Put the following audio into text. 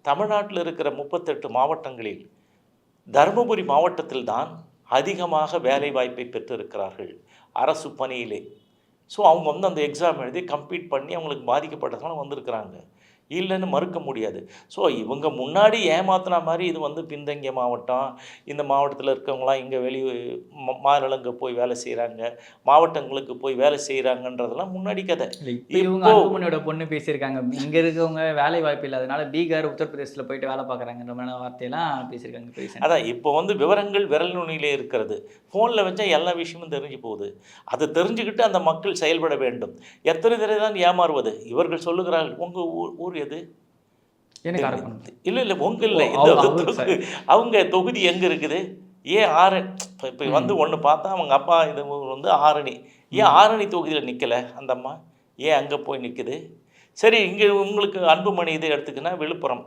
தமிழ்நாட்டில் இருக்கிற 38 மாவட்டங்களில் தருமபுரி மாவட்டத்தில் தான் அதிகமாக வேலைவாய்ப்பை பெற்றிருக்கிறார்கள் அரசு பணியிலே. ஸோ அவங்க வந்து அந்த எக்ஸாம் எழுதி கம்ப்ளீட் பண்ணி அவங்களுக்கு பாதிக்கப்பட்டதுனால வந்திருக்கிறாங்க. இல்லைன்னு மறுக்க முடியாது. ஸோ இவங்க முன்னாடி ஏமாத்துன மாரி இது வந்து பின்தங்கிய மாவட்டம், இந்த மாவட்டத்தில இருக்கவங்கலாம் இங்க மாநிலங்க போய் வேலை செய்றாங்க, மாவட்டங்களுக்கு போய் வேலை செய்றாங்கன்றதெல்லாம் முன்னாடி கதை. இல்ல இப்ப இவங்க இப்போ அன்புமணியோட பொண்ணு பேசியிருக்காங்க. இங்க இருக்கவங்க வேலை வாய்ப்பு இல்லாதனால பீகார், உத்தரப்பிரதேசத்துல போயிட்டு வேலை பார்க்குறாங்கன்ற மாரியான வார்த்தையெல்லாம் பேசியிருக்காங்க இப்ப ரீசென்ட்டா. அதான் இப்போ வந்து விவரங்கள் விரல் நுனியிலே இருக்கிறது. ஃபோன்ல வச்சா எல்லா விஷயமும் தெரிஞ்சு போகுது. அத தெரிஞ்சுக்கிட்டு அந்த மக்கள் செயல்பட வேண்டும். எத்தனை தடவை தான் ஏமாறுவது? இவர்கள் சொல்லுகிறார்கள், "உங்க ஊர் எது?" ஏன்னா காரைக்குடி. இல்ல உங்க ஓ! இல்ல. இந்த அவரு சரி. அவங்க தொகுதி எங்க இருக்குது? ஏன் இப்ப வந்து ம். ஒண்ணு பார்த்தா அவங்க அப்பா இது வந்து ஆரணி. ஏன் ம். ஆரணி தொகுதியில நிக்கல அந்த அம்மா? ஏன் அங்க போய் நிக்குது? சரி இங்க உங்களுக்கு அன்புமணி இத எடுத்துக்கினா விழுப்புரம்.